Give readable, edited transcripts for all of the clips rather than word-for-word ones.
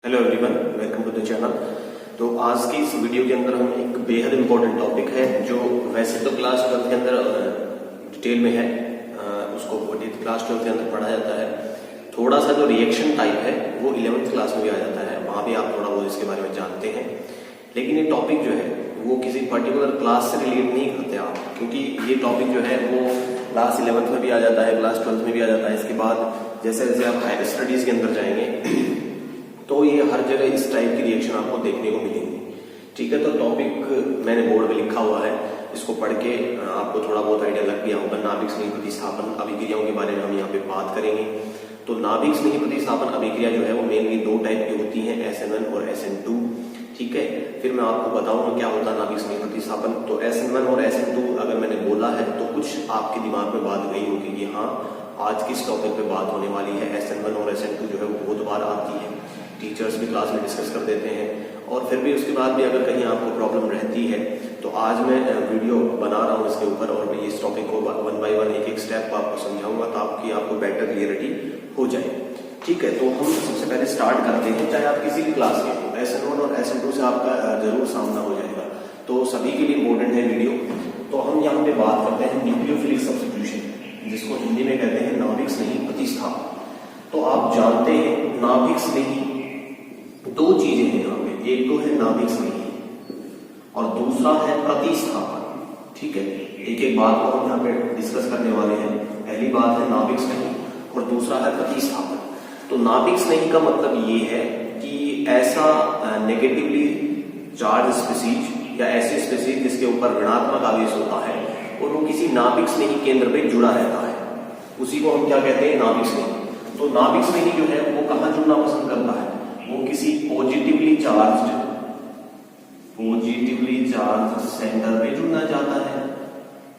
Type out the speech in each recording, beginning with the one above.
Hello everyone, welcome to the channel. तो आज की इस वीडियो के अंदर हम एक बेहद इंपॉर्टेंट टॉपिक है जो वैसे तो क्लास 12 के अंदर डिटेल में है, उसको क्लास 12 के अंदर पढ़ा जाता है। थोड़ा सा जो रिएक्शन टाइप है वो 11th क्लास में भी आ जाता है, वहाँ भी आप थोड़ा बहुत इसके बारे में जानते हैं। लेकिन ये टॉपिक जो है वो किसी पर्टिकुलर क्लास से रिलेट नहीं करते आप, क्योंकि ये टॉपिक जो है वो क्लास 11th में भी आ जाता है, क्लास 12th में भी आ जाता है। इसके बाद जैसे जैसे आप हायर स्टडीज के अंदर जाएंगे तो ये हर जगह इस टाइप की रिएक्शन आपको देखने को मिलेंगी। ठीक है, तो टॉपिक मैंने बोर्ड पे लिखा हुआ है, इसको पढ़ के आपको थोड़ा बहुत आइडिया लग गया होगा। नाभिक स्नेही प्रतिस्थापन अभिक्रियाओं के बारे में हम यहाँ पे बात करेंगे। तो नाभिक स्नेही प्रतिस्थापन अभिक्रिया जो है वो मेनली दो टाइप की होती है, SN1 और SN2। ठीक है, फिर मैं आपको बताऊंगा क्या होता है नाभिक स्नेही प्रतिस्थापन। तो SN1 और SN2 अगर मैंने बोला है तो कुछ आपके दिमाग में बात गई होगी कि हाँ आज किस टॉपिक पे बात होने वाली है। SN1 और SN2 जो है वो बहुत बार आती है, टीचर्स भी क्लास में डिस्कस कर देते हैं, और फिर भी उसके बाद भी अगर कहीं आपको प्रॉब्लम रहती है तो आज मैं वीडियो बना रहा हूँ इसके ऊपर, और मैं इस टॉपिक को 1 बाय 1 एक एक स्टेप आपको समझाऊंगा ताकि आपको बेटर क्लियरिटी हो जाए। ठीक है, तो हम सबसे पहले स्टार्ट करते हैं। चाहे आप किसी भी क्लास के हो, SN1 और SN2 से आपका जरूर सामना हो जाएगा, तो सभी के लिए इम्पोर्टेंट है वीडियो। तो हम यहाँ पे बात करते हैं न्यूक्लियोफिलिक सब्स्टिट्यूशन, जिसको हिंदी में कहते हैं नाभिक स्नेही प्रतिस्थापन। तो आप जानते हैं नाभिक स्नेही दो चीजें हैं यहाँ पे, एक तो है नाभिक स्नेही और दूसरा है प्रतिस्थापन। ठीक है, एक एक बात को हम यहाँ पे डिस्कस करने वाले हैं। पहली बात है नाभिक स्नेही और दूसरा है प्रतिस्थापन। तो नाभिक स्नेही का मतलब ये है कि ऐसा नेगेटिवली चार्ज स्पीसीज या ऐसी स्पीसीज जिसके ऊपर ऋणात्मक आवेश होता है और वो किसी नाभिक स्नेही केंद्र पे जुड़ा रहता है, उसी को हम क्या कहते हैं, नाभिक स्नेही। तो नाभिक स्नेही जो है वो कहाँ जुड़ना पसंद करता है, वो किसी पॉजिटिवली चार्ज सेंटर पे जुड़ना चाहता है,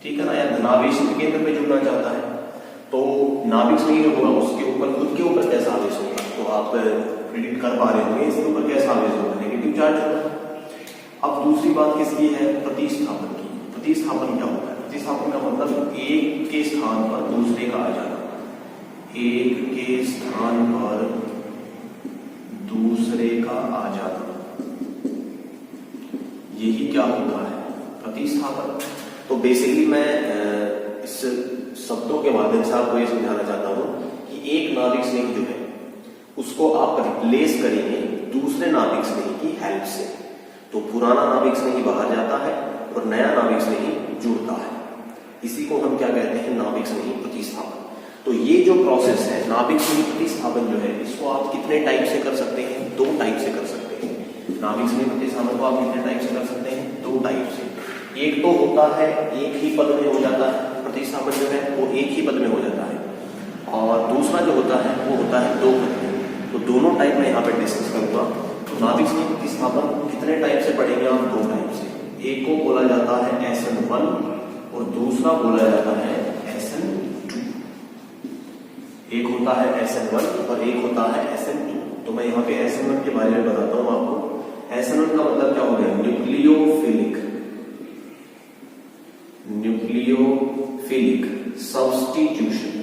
ठीक है ना, या धनावेशित केंद्र पे जुड़ना चाहता है। तो नाभिक स्नेही जो होगा उसके ऊपर खुद के ऊपर कैसा आवेश होगा, तो आप प्रिडिक्ट कर पा रहे होंगे इसके ऊपर कैसा आवेश होगा, नेगेटिव चार्ज होगा। अब दूसरी बात किसकी है, प्रतिस्थापन की। प्रतिस्थापन क्या होता है, प्रतिस्थापन का मतलब एक के स्थान पर दूसरे का आ जाना, एक के स्थान पर दूसरे का आ जाना, यही क्या होता है, प्रतिस्थापन। तो बेसिकली मैं इस शब्दों के माध्यम से आपको ये समझाना चाहता हूं कि एक नाभिक स्नेही जो है उसको आप रिप्लेस करेंगे दूसरे नाभिक स्नेही की हेल्प से। तो पुराना नाभिक स्नेही बाहर जाता है और नया नाभिक स्नेही जुड़ता है, इसी को हम क्या कहते हैं, नाभिक स्नेही प्रतिस्थापन। तो ये जो प्रोसेस है नाभिक स्नेही प्रतिस्थापन जो है, इसको आप कितने टाइप से कर सकते हैं, दो टाइप से कर सकते हैं। नाभिक स्नेही प्रतिस्थापन को आप कितने टाइप से कर सकते हैं, दो टाइप से। एक तो होता है एक ही पद में हो जाता है, प्रतिस्थापन जो है वो एक ही पद में हो जाता है, और दूसरा जो होता है वो होता है दो पद में। तो दोनों टाइप में यहाँ पे डिस्कस करूंगा। तो नाभिक स्नेही प्रतिस्थापन कितने टाइप से पढ़ेंगे आप, दो टाइप से। एक को बोला जाता है SN1 और दूसरा बोला जाता है SN2। एक होता है SN1 और एक होता है SN2। तो मैं यहाँ पे SN1 के बारे में बताता हूँ आपको। SN1 का मतलब क्या हो गया, न्यूक्लियोफिलिक सब्स्टिट्यूशन।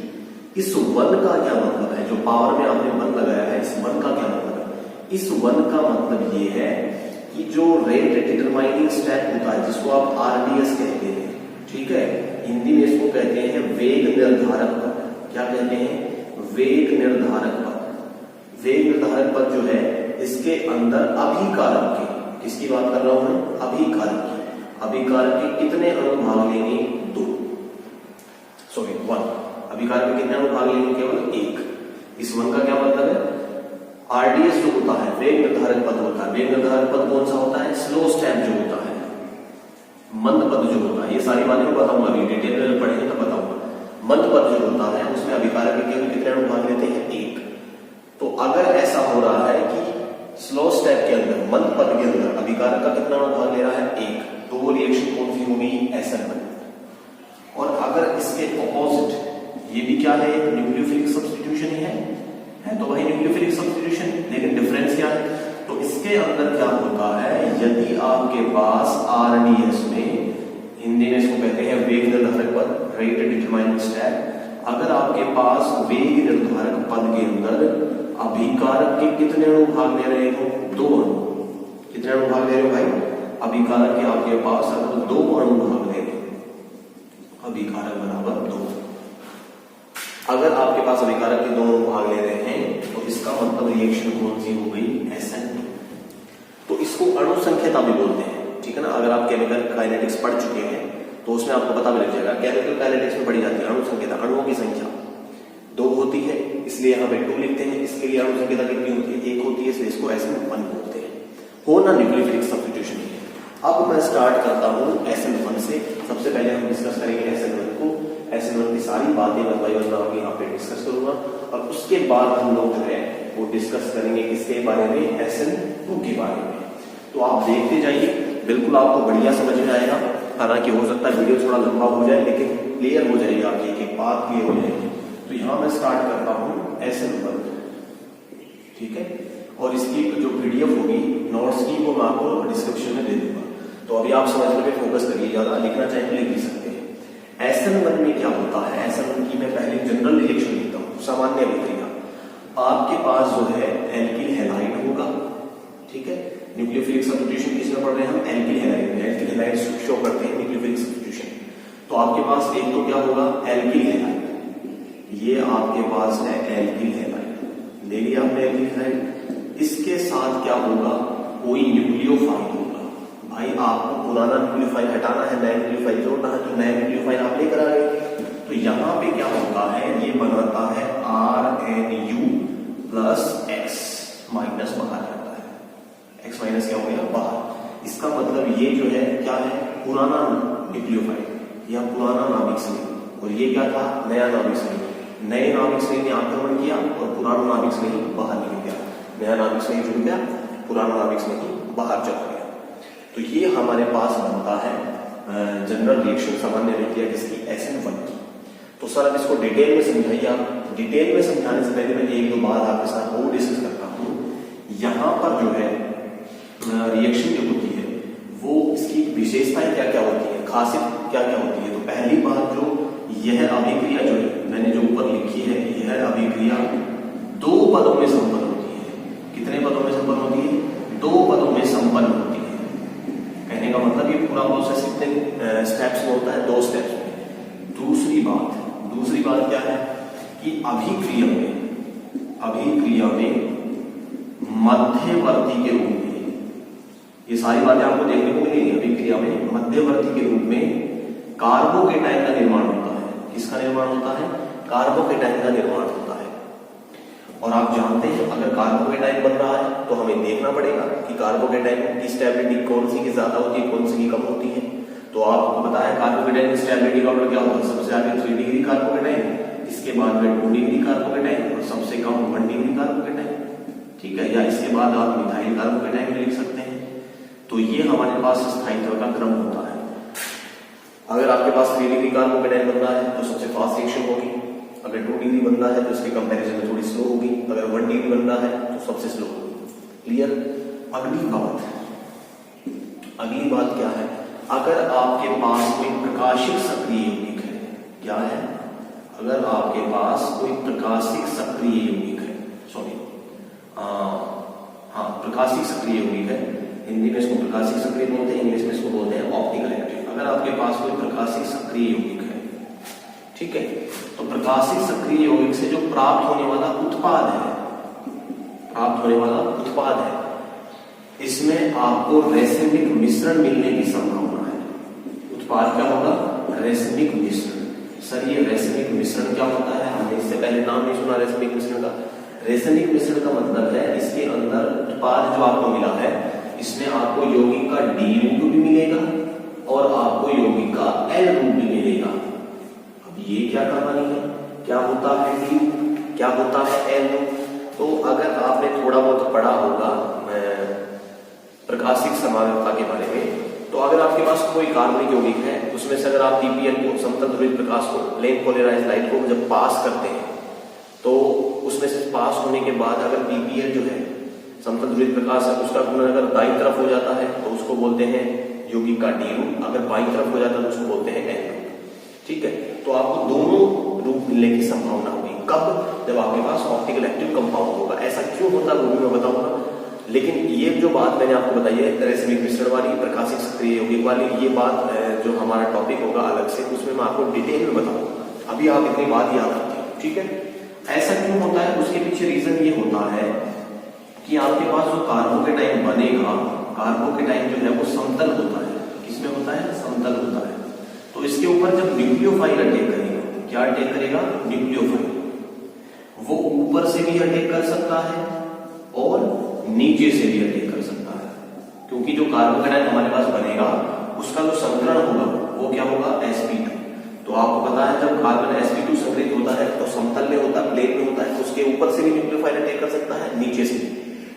इस वन का क्या मतलब है, जो पावर में आपने वन लगाया है, इस वन का क्या मतलब है, इस वन का मतलब ये है कि जो रेट डिटरमाइनिंग स्टेप होता है जिसको आप RDS कहते हैं, ठीक है, हिंदी में इसको कहते हैं वेग निर्धारक पद। क्या कहते हैं, वेग निर्धारक पद। वेग निर्धारक पद जो है इसके अंदर अभिकारक के, किसकी बात कर रहा हूं मैं, अभिकारक की। अभिकारक के कितने अणु भाग लेंगे, 1। अभिकारक के कितने अणु भाग लेंगे, केवल 1। इस वन का क्या मतलब है, RDS जो होता है वेग निर्धारक पद होता है। वेग निर्धारक पद कौन सा होता है, स्लो स्टेप जो होता है, मंद पद जो होता है। ये सारी बातें बताऊंगा, अभी डिटेल में पढ़ेंगे तो बताऊंगा। मंद पद जो होता है उसमें अभिकारक के केवल कितने अणु भाग लेते हैं, 1। तो अगर ऐसा हो रहा है कि स्लो स्टेप के अंदर, मंद पद के अंदर अभिकारक का कितना अणु भाग ले रहा है, 1, तो वो रिएक्शन कौन सी होगी, SN1। और अगर इसके ऑपोजिट, ये भी क्या है, न्यूक्लियोफिलिक सब्स्टिट्यूशन ही है तो वही न्यूक्लियोफिलिक सब्स्टिट्यूशन, लेकिन डिफरेंस क्या है, तो इसके अंदर क्या होता है, यदि आपके पास RDS में, हिंदी में इसको कहते हैं वेग निर्धारक पद, रेट डिटरमाइनिंग स्टेप। अगर आपके पास वेग निर्धारक पद के अंदर अभिकारक के कितने अणु भाग ले रहे हो? 2 अणु। कितने अणु भाग ले रहे हो भाई? अभिकारक के आपके पास अगर 2 अणु भाग ले रहे हो, अभिकारक बराबर 2। अगर आपके पास अभिकारक के 2 अणु भाग ले रहे हैं तो इसका मतलब रिएक्शन कौन सी हो गई? SN2। तो इसको अणु संख्यता भी बोलते हैं, ठीक है ना। अगर आप केमिकल काइनेटिक्स पढ़ चुके हैं तो उसमें आपको पता भी लग जाएगा। केमिकल काइनेटिक्स में पढ़ी जाती है अणु संख्यता, अणुओं की संख्या 2 होती है, इसलिए यहाँ पे 2 लिखते हैं। इसके लिए अणु संख्यता कितनी होती है? 1 होती है, इसलिए इसको SN1 बोलते हैं। होना न्यूक्लियोफिलिक सब्स्टिट्यूशन है। अब मैं स्टार्ट करता हूँ SN1 से। सबसे पहले हम डिस्कस करेंगे SN1 को। SN1 की सारी बातें मैं भाई और यहाँ पे डिस्कस करूंगा, और उसके बाद हम लोग जो है वो डिस्कस करेंगे किसके बारे में? SN2 के बारे में। तो आप देखते जाइए, बिल्कुल आपको बढ़िया समझ में आएगा। हालांकि हो सकता है वीडियो थोड़ा लंबा हो जाए, लेकिन क्लियर हो जाएगी आपकी एक एक बात क्लियर हो जाएगी। तो यहाँ मैं स्टार्ट करता हूँ SN1, ठीक है। और इसकी जो PDF होगी नोट्स की, वो मैं आपको डिस्क्रिप्शन में दे दूंगा। तो अभी आप समझने पे फोकस करिए, ज्यादा लिखना चाहे तो लिख भी सकते हैं। SN1 में क्या होता है? SN1 की मैं पहले जनरल रिएक्शन लिखता हूँ, सामान्य अभिक्रिया। आपके पास जो है एल्किल हैलाइड होगा, ठीक है। न्यूक्लियोफिलिक सब्स्टिट्यूशन किसमें पढ़ रहे हैं हम? एल्किल हैलाइड में। एल्किल हैलाइड शो करते हैं न्यूक्लियोफिलिक सब्स्टिट्यूशन। तो आपके पास एक तो क्या होगा? Alkyl halide. ये आपके पास है एल्किल हैलाइड, ले लिया आपने एल्किल हैलाइड। इसके साथ क्या होगा? कोई न्यूक्लियोफाइल होगा। भाई आपको पुराना न्यूक्लियोफाइल हटाना है, नया न्यूक्लियोफाइल जोड़ना है, तो नया न्यूक्लियोफाइल आप लेकर आ गए। तो यहाँ पे क्या होता है? ये बनाता है RNU प्लस X माइनस बाहर जाता है। X माइनस क्या हो गया? बाहर। इसका मतलब ये जो है क्या है? पुराना न्यूक्लियोफाइल या पुराना नाभिक स्नेही, और ये क्या था? नया नाभिक स्नेही। नए नाभिक स्नेही ने आक्रमण किया और पुराना नाभिक स्नेही बाहर निकल गया। नया नाभिक स्नेही जुड़ गया, पुराना नाभिक स्नेही बाहर चला गया। तो ये हमारे पास बनता है जनरल रिएक्शन, सामान्य अभिक्रिया किसकी? SN1 की। तो सर अब इसको डिटेल में समझाइए आप। डिटेल में समझाने से पहले मैं 1-2 बात आपके साथ और डिस्कस करता हूँ। यहाँ पर जो है रिएक्शन जो होती है वो इसकी विशेषताएं क्या क्या होती है, खासियत क्या क्या होती है। तो पहली बात, जो यह अभिक्रिया जो है मैंने जो ऊपर लिखी है, यह अभिक्रिया 2 पदों में संपन्न होती है। कितने पदों में संपन्न होती है? 2 पदों में संपन्न होती है। कहने का मतलब ये पूरा प्रोसेस कितने स्टेप्स में होता है? 2 स्टेप्स में। दूसरी बात क्या है कि अभिक्रिया में मध्यवर्ती के रूप में, ये सारी बातें आपको देखने को मिलेंगी। अभिक्रिया में मध्यवर्ती के रूप में कार्बोकेटाइन का निर्माण होता है। किसका निर्माण होता है? कार्बोकेटाइन का निर्माण होता है। और आप जानते हैं अगर कार्बोकेटाइन बन रहा है तो हमें देखना पड़ेगा कि कार्बोकेटाइन की स्टेबिलिटी कौन सी की ज्यादा होती है, कौन सी की कम होती है। तो आपको पता है कार्बोकेटाइन की स्टेबिलिटी का ऑर्डर क्या होता है? सबसे आगे 3 डिग्री कार्बोकेटाइन, इसके बाद में 2 डिग्री कार्बोकेटाइन, और सबसे कम 1 डिग्री कार्बोकेटाइन, ठीक है। या इसके बाद आप मिथाइल कार्बोकेटाइन भी लिख सकते हैं। तो ये हमारे पास स्थायित्व का क्रम होता है। अगर आपके पास 3 डिग्री कार्बोकेटाइन बन रहा है तो सबसे फास्ट रिएक्शन होगी। अगर 2 डिग्री बन रहा है तो इसके कंपैरिजन में थोड़ी स्लो होगी। अगर 1 डिग्री बन रहा है तो सबसे स्लो होगी। क्लियर? अगली बात क्या है? अगर आपके पास कोई प्रकाशिक सक्रिय यौगिक है, क्या है? अगर आपके पास कोई प्रकाशिक सक्रिय यौगिक है, प्रकाशिक सक्रिय यौगिक है, हिंदी में इसको प्रकाशिक सक्रिय बोलते हैं, इंग्लिश में इसको बोलते हैं ऑप्टिकल एक्टिव। अगर आपके पास कोई प्रकाशिक सक्रिय यौगिक है, ठीक है, तो प्रकाशिक सक्रिय यौगिक से जो प्राप्त होने वाला उत्पाद है, इसमें आपको रैसमिक मिश्रण मिलने की संभावना है। उत्पाद क्या होगा? रैसमिक मिश्रण। सर ये रैसमिक मिश्रण क्या होता है? हमने इससे पहले नाम नहीं सुना रैसमिक मिश्रण का। रैसमिक मिश्रण का मतलब है इसके अंदर उत्पाद जो आपको मिला है, इसमें आपको यौगिक का D रूप भी मिलेगा और आपको यौगिक का L रूप भी मिलेगा। अब ये क्या कहानी है? क्या होता है D रूप, क्या होता है L रूप? तो अगर आपने थोड़ा बहुत पढ़ा होगा प्रकाशिक समानता के बारे में, तो अगर आपके पास कोई कार्बनिक यौगिक है, उसमें से अगर आप PPL को, समतल ध्रुवित प्रकाश को, प्लेन पोलराइज्ड लाइट को जब पास करते हैं, तो उसमें से पास होने के बाद अगर PPL जो है समतल ध्रुवित प्रकाश है, उसका गुणन अगर दाईं तरफ हो जाता है तो उसको बोलते हैं यौगिक का D रूप, अगर बाईं तरफ हो जाता है तो उसको बोलते हैं L रूप। ठीक है, तो आपको दोनों रूप मिलने की संभावना होगी। कब? जब आपके पास ऑप्टिकल एक्टिव कंपाउंड होगा। ऐसा क्यों होता है वो भी मैं बताऊंगा, लेकिन ये जो बात मैंने आपको बताई है रैसिमिक मिश्रण वाली, प्रकाशिक सक्रिय यौगिक वाली, ये बात जो हमारा टॉपिक होगा अलग से, उसमें मैं आपको डिटेल में बताऊंगा। अभी आप इतनी बात याद रखिए, ठीक है। ऐसा क्यों होता है, उसके पीछे रीजन ये होता है कि आपके पास जो कार्बोकेटाइन बनेगा, कार्बोकेटाइन जो है वो समतल होता है। किसमें होता है? समतल होता है। तो इसके ऊपर जब न्यूक्लियोफाइल अटैक करेगा, क्या अटैक करेगा? न्यूक्लियोफाइल। वो ऊपर से भी अटैक कर सकता है और नीचे से भी अटैक कर सकता है, क्योंकि जो कार्बोकेटाइन हमारे पास बनेगा उसका जो संकरण होगा वो क्या होगा? sp2। तो आपको पता है जब कार्बन sp2 संकरित होता है तो समतल में होता है, प्लेन में होता है, उसके ऊपर से भी न्यूक्लियोफाइल अटैक कर सकता है, नीचे से भी।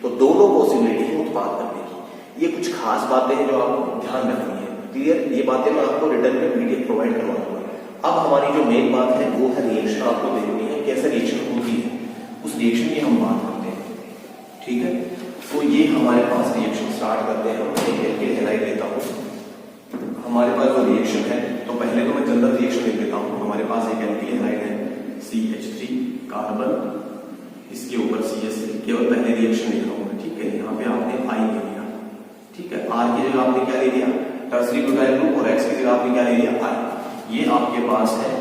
तो दोनों पॉसिबिलिटी है उत्पाद करने की। ये कुछ खास बातें हैं जो आपको ध्यान रखनी है। क्लियर? ये बातें मैं आपको रिटर्न में पीडीएफ प्रोवाइड करवा दूंगा। अब हमारी जो मेन बात है वो है रिएक्शन आपको देखनी है, कैसे रिएक्शन होती है, उस रिएक्शन की हम बात करते हैं, ठीक है। तो ये हमारे पास रिएक्शन स्टार्ट करते हैं। हम एक एल्किल हैलाइड लेता हूँ हमारे पास जो रिएक्शन है, तो पहले तो मैं जनरल रिएक्शन लिख देता हूँ। हमारे पास एक एल्किल हैलाइड है CH3 कार्बन, इसके ऊपर CH3, केवल पहले रिएक्शन लिख रहा हूँ, ठीक है। यहाँ पे आपने I ले लिया, ठीक है। R की जगह आपने क्या ले लिया? टर्सरी ब्यूटाइल ग्रुप, और X की जगह आपने क्या ले लिया? I। ये आपके पास है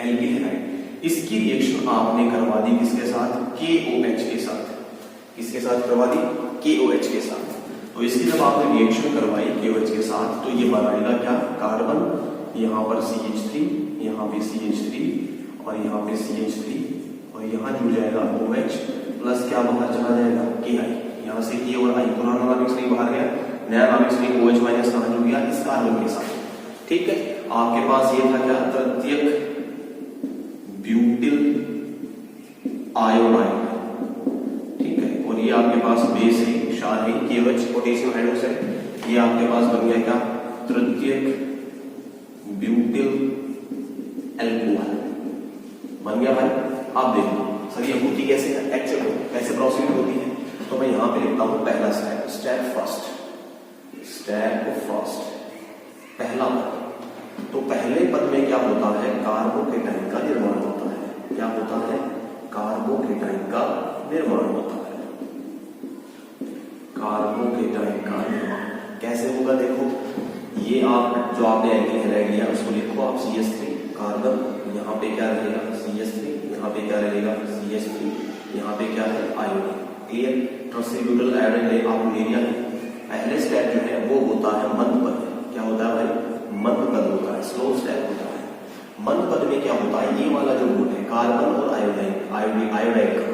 एल्किल हैलाइड। इसकी रिएक्शन आपने करवा दी किसके साथ? KOH के साथ। किसके साथ करवा दी? KOH के साथ। तो इसकी जब आपने रिएक्शन करवाई KOH के साथ, तो ये बनाएगा क्या? कार्बन, यहाँ पर CH3, यहाँ पे CH3 और यहाँ पे CH3, और यहाँ जुड़ जाएगा OH प्लस क्या बाहर चला जाएगा? KI। यहाँ से K और I, पुराना नाभिक स्ट्रिंग बाहर गया, नया नाभिक स्ट्रिंग OH माइनस कहाँ जुड़ गया? इस कार्बन के साथ, ठीक है। आपके पास ये था क्या? तृतीयक ब्यूटिल आयोडाइड, ठीक है। और ये आपके पास बेस है, क्षार है, KOH पोटेशियम हाइड्रोक्साइड। ये आपके पास बन गया क्या? तृतीयक ब्यूटिल अल्कोहल बन गया भाई। आप देखो सर ये होती कैसे है, एक्चुअल कैसे प्रोसीड होती है। तो मैं यहाँ पे लिखता हूँ पहला स्टेप, स्टेप फर्स्ट, पहला पद। तो पहले पद में क्या होता है? कार्बोकेटाइन का निर्माण होता है। क्या होता है? कार्बोकेटाइन का निर्माण होता है। कार्बोकेटाइन का निर्माण कैसे होगा? देखो ये आप जो आपने एल्किल हैलाइड लिया उसको लिखो आप CH3 कार्बन, यहाँ पे क्या रहेगा? CH3, यहाँ पे क्या रहेगा? CH3, यहाँ पे क्या है? Iodine. Clear? Tertiary butyl iodide आपने ले लिया है। पहले स्टेप जो है वो होता है मंद पद। क्या होता है भाई? मंद पद होता है, स्लो स्टेप होता है। मंद पद में क्या होता है? ये वाला जो बॉन्ड है कार्बन और आयोडाइड का,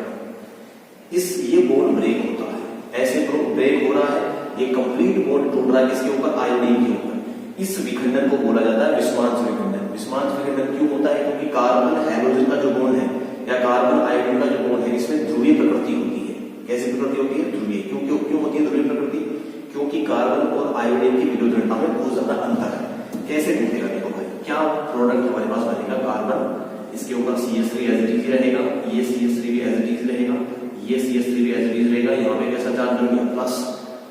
ये बॉन्ड ब्रेक होता है। ऐसे ब्रेक हो रहा है, ये कंप्लीट बॉन्ड टूट रहा है किसके ऊपर? आयोडीन के ऊपर। इस विखंडन को बोला जाता है विस्मांस विखंडन। विस्मांस विखंडन क्यों होता है? क्योंकि कार्बन हैलोजन का जो बॉन्ड है या कार्बन आयोडीन का जो बॉन्ड है इसमें ध्रुवीय प्रकृति होती है। कैसी प्रकृति होती है? ध्रुवीय। क्यों होती है ध्रुवीय प्रकृति? क्योंकि कार्बन और आयोडीन की विद्युत में बहुत ज्यादा अंतर है। कैसे टूटेगा? देखो भाई क्या प्रोडक्ट हमारे पास बनेगा? कार्बन, इसके ऊपर CH3 एज इट इज रहेगा, ये CH3 भी एज इट इज रहेगा, ये CH3 भी एज इट इज रहेगा। यहाँ पे कैसा चार्ज जुड़ गया? प्लस,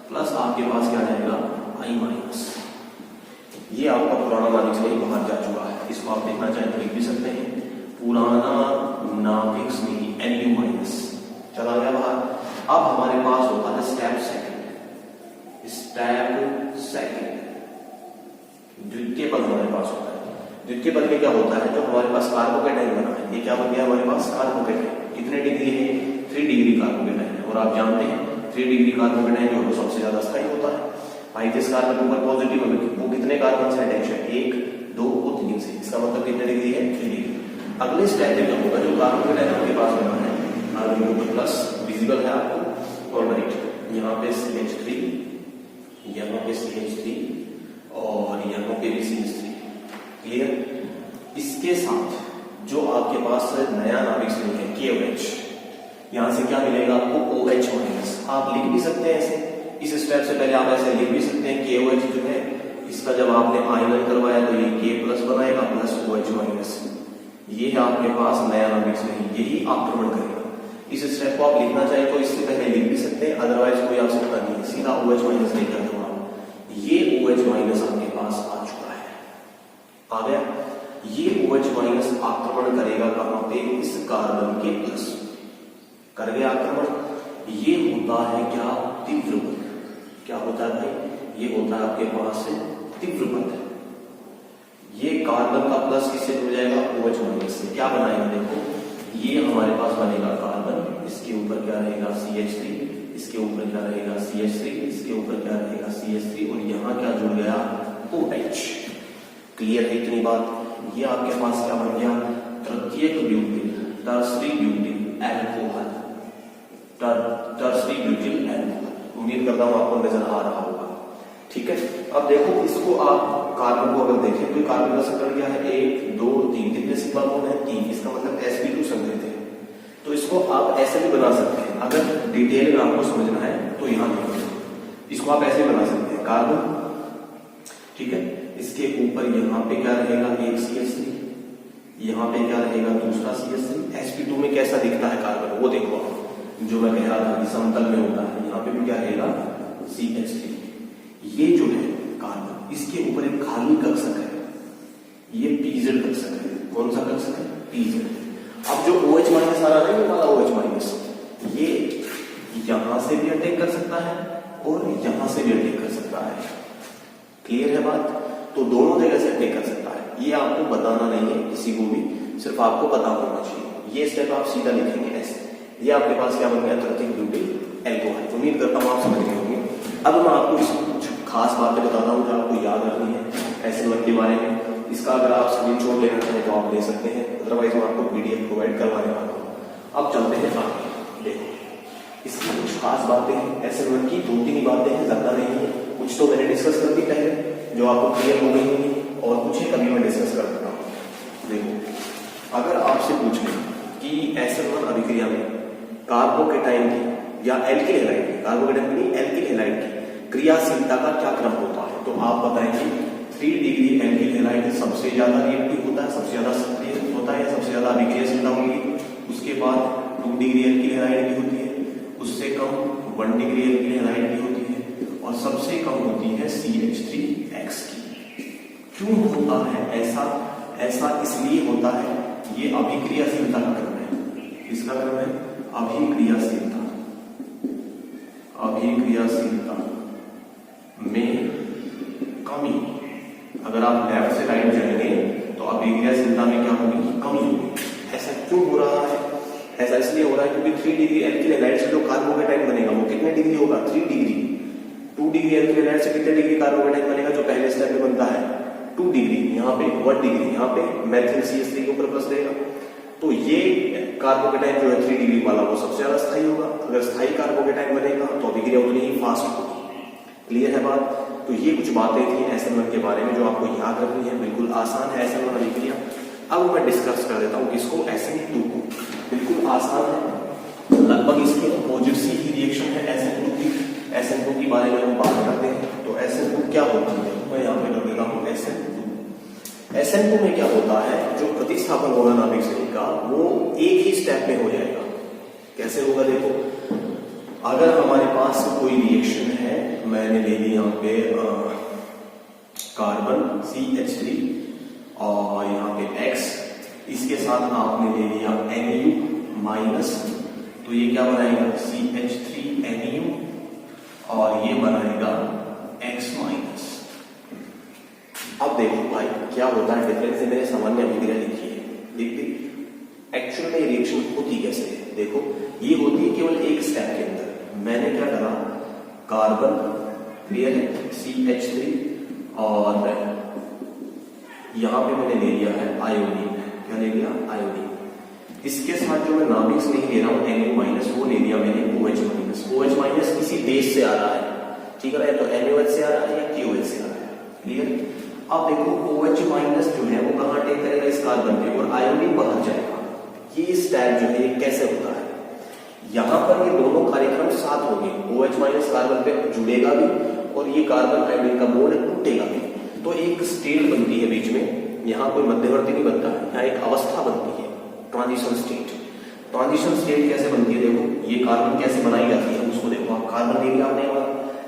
प्लस आपके पास क्या रहेगा? I minus. ये आपका पुराना नाभिक स्नेही बाहर जा चुका है। इसको आप देखना चाहें तो लिख भी सकते हैं, पुराना नाभिक स्नेही Lu माइनस चला गया बाहर। अब हमारे पास होता है स्टेप सेकंड, द्वितीय पद हमारे पास होता है। द्वितीय पद में क्या होता है? जो हमारे पास कार्बोकेटाइन बना है, ये क्या बन गया हमारे पास? कार्बोकेटाइन। कितने डिग्री है? 3 डिग्री कार्बोकेटाइन है। और आप जानते हैं 3 डिग्री कार्बोकेटाइन जो है सबसे ज्यादा स्थायी होता है। भाई जिस कार्बन के ऊपर पॉजिटिव है वो कितने कार्बन से अटैच है? 1, 2 और 3 से। इसका मतलब कितने डिग्री है? 3 डिग्री। अगले स्टेप में क्या होगा? जो कार्बोकेटाइन आपके पास बना है कार्बन के ऊपर प्लस विजिबल है आपको, और राइट यहाँ पे CH3, यहाँ पे CH3 और यहाँ पे भी CH3। क्लियर? इसके साथ जो आपके पास नया नाभिक स्ट्रिंग है KOH, यहां से क्या मिलेगा आपको? OH minus. आप लिख भी सकते हैं ऐसे, इस स्टेप से पहले आप ऐसे लिख भी सकते हैं KOH जो है इसका जब आपने आयनन करवाया तो ये K प्लस बनाएगा प्लस OH माइनस। ये है आपके पास नया नाभिक स्ट्रिंग, यही आक्रमण करेगा। इस स्टेप को आप लिखना चाहे तो इससे पहले लिख भी सकते हैं, अदरवाइज कोई आवश्यकता नहीं है, सीधा OH माइनस लिख कर दो आप। ये OH माइनस आपके पास आ चुका है, आ गया। ये OH माइनस आक्रमण करेगा कहां पे, इस कार्बन के प्लस, कर गया आक्रमण। ये होता है क्या, तीव्र बंध। क्या होता है भाई, ये होता है आपके पास तीव्र बंध। ये कार्बन का प्लस किससे जुड़ जाएगा, OH माइनस से। क्या बनाएगा देखो, ये हमारे पास बनेगा कार्बन, इसके ऊपर क्या रहेगा CH3, इसके ऊपर क्या रहेगा CH3, इसके ऊपर क्या रहेगा CH3, और यहाँ क्या जुड़ गया OH। क्लियर है इतनी बात। ये आपके पास क्या बन गया, तृतीयक butyl, tertiary butyl alcohol, tertiary butyl alcohol. उम्मीद करता हूं आपको नजर आ रहा होगा। ठीक है, अब देखो इसको आप कार्बन को अगर देखें तो कार्बन का संकरण क्या है, 1 2 3, कितने सिग्मा बॉन्ड है, 3। इसका मतलब sp2 संकरित है। तो इसको आप ऐसे भी बना सकते हैं, अगर डिटेल में आपको समझना है तो यहां देखो, इसको आप ऐसे बना सकते हैं, कार्बन, ठीक है, इसके ऊपर यहाँ पे क्या रहेगा, एक CH3, यहाँ पे क्या रहेगा, दूसरा CH3। sp2 में कैसा दिखता है कार्बन, वो देखो आप, जो मैं कह रहा था कि समतल में होता है, यहाँ पे भी क्या रहेगा CH3। ये जो है कार्बन, इसके ऊपर एक खाली कक्षक है, ये pz कक्षक है। कौन सा कक्षक है, pz। अब जो OH माइनस आ रहा है, ये वाला OH माइनस, ये यहां से भी अटैक कर सकता है और यहां से भी अटैक कर सकता है। क्लियर है बात, तो दोनों जगह से अटैक कर सकता है। ये आपको बताना नहीं है किसी को भी, सिर्फ आपको पता होना चाहिए। ये स्टेप आप सीधा लिखेंगे ऐसे। ये आपके पास क्या बन गया, तृतीयक ब्यूटिल एल्कोहल। उम्मीद करता हूं आप समझ गए होंगे। अब मैं आपको कुछ खास बातें बताता हूँ जो आपको याद रखनी है SN1 के बारे में। इसका अगर आप स्क्रीनशॉट लेना चाहें तो आप ले सकते हैं, अदरवाइज मैं आपको PDF प्रोवाइड करवाने वाला हूँ। अब चलते हैं आगे। देखो इसकी कुछ खास बातें हैं SN1 की, 2-3 ही बातें हैं, ज्यादा नहीं है। कुछ तो मैंने डिस्कस कर दी पहले, जो आपको क्लियर हो गई होगी, और कुछ है कभी मैं डिस्कस कर देता हूँ। देखो अगर आपसे पूछ लें कि SN1 अभिक्रिया में कार्बोकेटाइन की या एल्किल हैलाइड की, कार्बोकेटाइन की एल्किल हैलाइड की क्रियाशीलता का क्या क्रम होता है, तो आप बताएंगे 3 डिग्री एल्किल हैलाइड सबसे ज्यादा रिएक्टिव होता है, सबसे ज्यादा सक्रिय होता है, सबसे ज्यादा अभिक्रियाशीलता होगी। उसके बाद 2 डिग्री एल्किल हैलाइड की होती है, उससे कम 1 डिग्री एल्किल हैलाइड की होती है, और सबसे कम होती है CH3X की। क्यों होता है ऐसा, ऐसा इसलिए होता है, ये अभिक्रियाशीलता का क्रम है। किसका क्रम है, अभिक्रियाशीलता। अभिक्रियाशीलता में कमी। अगर आप लेफ्ट से राइट जाएंगे तो अभिक्रियाशीलता में क्या होगी, कमी होगी। ऐसा क्यों हो रहा है, ऐसा इसलिए हो रहा है क्योंकि 3 डिग्री एल्किल हैलाइड से जो कार्बोकेटाइन बनेगा वो कितने डिग्री होगा, 3 डिग्री। 2 डिग्री एल्किल हैलाइड से कितने डिग्री कार्बोकेटाइन बनेगा, जो पहले स्टेप में बनता है 2 डिग्री, यहाँ पे 1 डिग्री, यहाँ पे मेथिल CH3 के ऊपर प्लस रहेगा। तो ये कार्बोकेटाइन जो है 3 डिग्री वाला वो सबसे ज्यादा स्थायी होगा। अगर स्थायी कार्बोकेटाइन बनेगा तो अभिक्रिया उतनी ही फास्ट होगी। क्लियर है बात। तो ये कुछ बातें थी SN1 के बारे में जो आपको याद रखनी है, बिल्कुल आसान है SN1 अभिक्रिया। अब मैं डिस्कस कर देता हूँ इसको, SN2 को। बिल्कुल आसान है, लगभग इसके अपोजिट सी ही रिएक्शन है SN2 की। SN2 के बारे में हम बात करते हैं तो SN2 क्या होती है, मैं यहाँ पे कर देता हूँ SN2 में क्या होता है, जो प्रतिस्थापन होगा नाभिक संयुग्म का वो एक ही स्टेप में हो जाएगा। कैसे होगा देखो, अगर हमारे पास कोई रिएक्शन है, मैंने ले ली यहाँ पे कार्बन CH3 और यहाँ पे X, इसके साथ आपने ले लिया Nu माइनस, तो ये क्या बनाएगा CH3Nu और ये बनाएगा X माइनस। अब देखो भाई क्या होता है, डिफरेंस मैंने सामान्य अभिक्रिया लिखी है, देखते एक्चुअल में रिएक्शन होती कैसे है। देखो ये होती है केवल एक स्टेप के अंदर। मैंने क्या करा, कार्बन क्लियर है CH3 और यहां पे मैंने ले लिया है आयोडीन। क्या ले लिया, आयोडीन। इसके साथ जो मैं नाभिक से नहीं ले रहा हूं Nu माइनस, वो ले लिया मैंने OH माइनस। OH माइनस किसी बेस से आ रहा है, ठीक है, तो NaOH से आ रहा है या KOH से आ रहा है। क्लियर। अब देखो OH माइनस जो है वो कहां अटैक करेगा, इस कार्बन पे, और आयोडीन बाहर जाएगा। ये स्टेप जो है ये कैसे होता है, यहां पर ये दोनों कार्यक्रम साथ होंगे, OH माइनस कार्बन पे जुड़ेगा भी और ये कार्बन आयोडीन का बॉन्ड टूटेगा भी। तो एक स्टेट बनती है बीच में, यहाँ कोई मध्यवर्ती नहीं बनता है, यहाँ एक अवस्था बनती है, ट्रांजिशन स्टेट। ट्रांजिशन स्टेट कैसे बनती है, देखो ये कार्बन कैसे बनाई जाती है उसको देखो। आप कार्बन ले लिया आपने,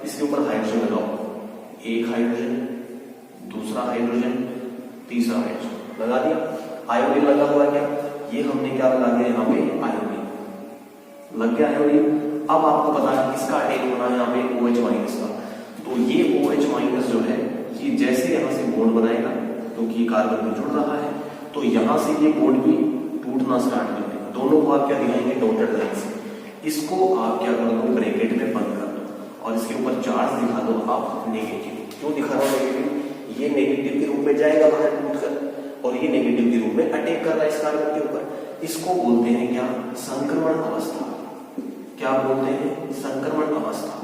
इसके ऊपर हाइड्रोजन लगाओ, एक हाइड्रोजन, दूसरा हाइड्रोजन, तीसरा हाइड्रोजन, लगा दिया। आयोडीन लगा हुआ क्या, ये हमने क्या लगा दिया यहाँ पे आयोडीन, लग गया आयोडीन। अब आपको पता है किसका अटैक होना है यहाँ पे OH- का, तो ये OH- जो है ये जैसे यहाँ से बॉन्ड बनाएगा क्योंकि ये कार्बन में जुड़ रहा है, तो यहाँ से ये बॉन्ड भी टूटना स्टार्ट कर देगा। दोनों को आप क्या दिखाएंगे डॉटेड लाइन से, इसको आप क्या कर दो ब्रैकेट में बंद कर दो और इसके ऊपर चार्ज दिखा दो आप नेगेटिव। क्यों दिखा रहा हूँ नेगेटिव, ये नेगेटिव के रूप में जाएगा बाहर टूट कर और ये नेगेटिव के रूप में अटैक कर रहा है इस कार्बन के ऊपर। इसको बोलते हैं क्या, संक्रमण अवस्था। क्या बोलते हैं, संक्रमण अवस्था।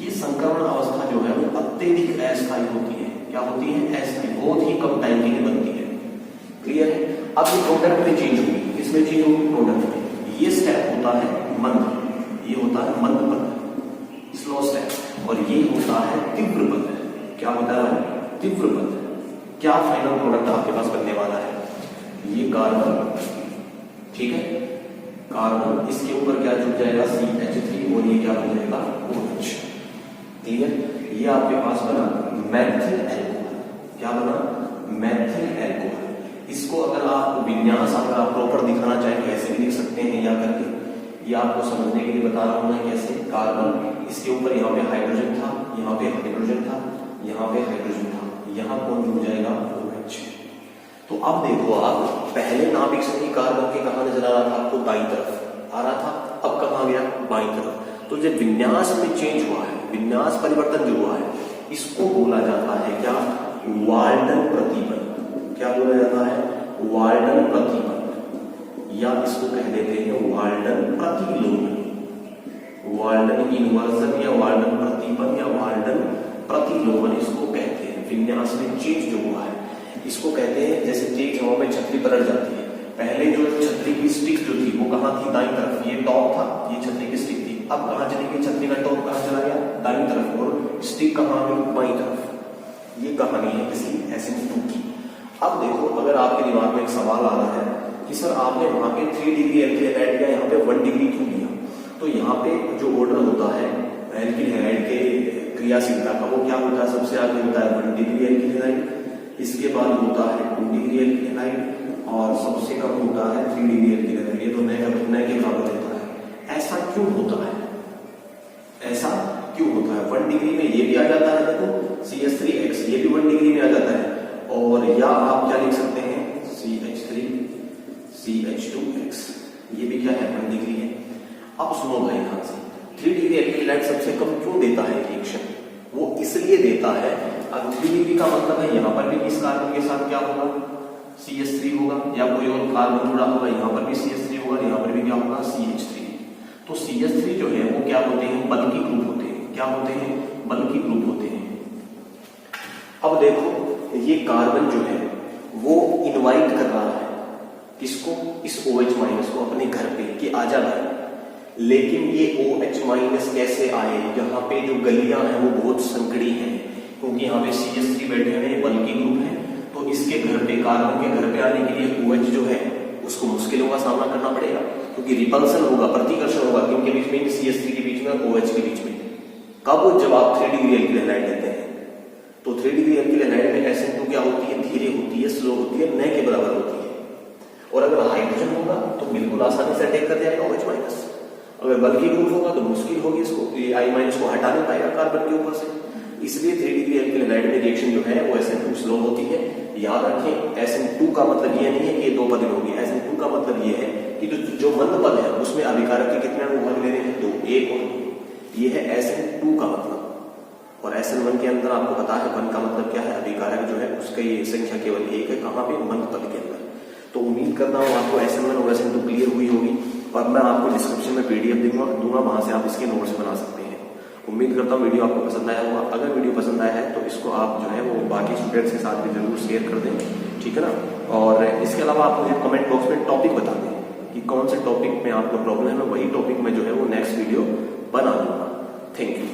ये संक्रमण अवस्था जो है वो अत्यधिक अस्थायी होती है। क्या होती है, अस्थायी, बहुत ही कम टाइम के लिए बनती है। क्लियर है। अब ये प्रोडक्ट में चेंज होगी, किसमें चेंज होगी, प्रोडक्ट में। ये स्टेप होता है मंद, ये होता है मंद पद, स्लो स्टेप, और ये होता है तीव्र पद। क्या होता है, तीव्र पद। क्या फाइनल प्रोडक्ट आपके पास बनने वाला है, ये कार्बन, ठीक है, कार्बन, इसके ऊपर क्या जुड़ जाएगा CH3 और ये क्या हो जाएगा OH। क्लियर। ये आपके पास बना मैथिल एल्कोहल। क्या बना, मैथिल एल्कोहल। इसको अगर आप विन्यास अगर आप प्रॉपर दिखाना चाहें कैसे भी लिख सकते हैं या करके, ये आपको समझने के लिए बता रहा हूं मैं कैसे। कार्बन, इसके ऊपर यहाँ पे हाइड्रोजन था, यहाँ पे हाइड्रोजन था, यहाँ पे हाइड्रोजन था, यहाँ कौन जुड़ जाएगा OH। तो अब देखो आप, पहले नाभिक से ही कार्बन के कहां नजर आ रहा था आपको, दाईं तरफ आ रहा था, अब कहां गया, बाईं तरफ। तो जब विन्यास में चेंज हुआ है, विन्यास परिवर्तन जो हुआ है, इसको बोला जाता है क्या, वाल्टन प्रतिबंध। क्या बोला जाता है, वाल्टन प्रतिबंध, या इसको कह देते हैं वाल्टन प्रतिलोमन, वाल्टन इन्वर्जन या वाल्टन प्रतिबंध या वाल्टन प्रतिलोमन इसको कहते हैं। विन्यास में चेंज जो हुआ है इसको कहते हैं, जैसे तेज हवा में छतरी पलट जाती है। पहले जो छतरी की स्टिक जो थी वो कहां थी, दाईं तरफ, ये टॉप था, ये छतरी की स्टिक थी। अब कहां चली गई, छतरी का टॉप कहां चला गया, दाईं तरफ, और स्टिक कहां गई, बाईं तरफ। ये कहानी है किसी SN2 की। अब देखो, अगर आपके दिमाग में एक सवाल आ रहा है कि सर आपने वहां पे 3 डिग्री एल्किल हैलाइड लिया, यहाँ पे 1 डिग्री क्यों लिया। तो यहाँ पे जो ऑर्डर होता है एल्किल हैलाइड के क्रियाशीलता का, वो क्या होता है, सबसे आगे होता है 1 डिग्री एल्किल हैलाइड, इसके बाद होता है 2 डिग्री एल्किल हैलाइड, और सबसे कम होता है 3 डिग्री एल्किल हैलाइड। ये तो नए के बराबर होता है। ऐसा क्यों होता है, ऐसा क्यों होता है। 1 डिग्री में ये भी आ जाता है, देखो CH3X, ये भी 1 डिग्री में आ जाता है, और या आप क्या लिख सकते हैं CH3 CH2X, ये भी क्या है 1 डिग्री है। अब सुनो भाई, ध्यान से, 3 डिग्री एल्किल हैलाइड सबसे कम क्यों देता है रिएक्शन, वो इसलिए देता है, अब 3 डिग्री का मतलब है यहाँ पर भी इस कार्बन के साथ क्या होगा, CH3 होगा, या कोई और कार्बन जुड़ा होगा, यहाँ पर भी CH3 होगा, यहाँ पर भी क्या होगा, CH3। तो CH3 जो है वो क्या होते हैं, बल्कि ग्रुप होते हैं। क्या होते हैं, बल्कि ग्रुप होते हैं। अब देखो, ये कार्बन जो है वो इनवाइट कर रहा है किसको, इस OH- को अपने घर पे कि आजा भाई। लेकिन ये OH- कैसे आए, यहाँ पे जो गलियां हैं वो बहुत संकड़ी हैं, क्योंकि यहाँ पे CH3 बैठे हैं, बल्कि ग्रुप है, तो इसके घर पे, कार्बन के घर पे आने के लिए OH जो है उसको मुश्किलों का सामना करना पड़ेगा, क्योंकि रिपल्सन होगा, प्रतिकर्षण होगा, किनके बीच में, CH3 के बीच में और OH के बीच में। कब, जब आप 3 डिग्री एल्किल हैलाइड लेते हैं, तो 3 डिग्री एल्किल हैलाइड में SN2 क्या होती है, धीरे होती है, स्लो होती है, न के बराबर होती है। और अगर हाइड्रोजन होगा तो बिल्कुल आसानी से अटैक कर जाएगा OH-। अगर बल्कि ग्रुप होगा तो मुश्किल होगी इसको, ये I- को हटा नहीं पाएगा कार्बन के ऊपर से। इसलिए 3 डिग्री एल्किल हैलाइड में रिएक्शन जो है वो SN2 स्लो होती है। याद रखें, SN2 का मतलब ये नहीं है कि ये 2 पद होगी। SN2 का मतलब ये है कि जो मंद पद है उसमें अभिकारक के कितने अणु भाग ले रहे हैं, 2, 1 और 2। ये है SN2 का मतलब। और SN1 के अंदर आपको पता है 1 का मतलब क्या है, अभिकारक जो है उसका ये संख्या केवल 1 है, कहां पे, मंद पद के अंदर। तो उम्मीद करता हूं आपको SN1 और SN2 क्लियर हुई होगी, और मैं आपको डिस्क्रिप्शन में PDF दूंगा, वहां से आप इसके नोट्स बना सकते हैं। उम्मीद करता हूँ वीडियो आपको पसंद आया होगा। अगर वीडियो पसंद आया है तो इसको आप जो है वो बाकी स्टूडेंट्स के साथ भी जरूर शेयर कर दें, ठीक है ना। और इसके अलावा आप मुझे कमेंट बॉक्स में टॉपिक बता दें कि कौन से टॉपिक में आपको प्रॉब्लम है, मैं वही टॉपिक में जो है वो नेक्स्ट वीडियो बना दूंगा। Thank you.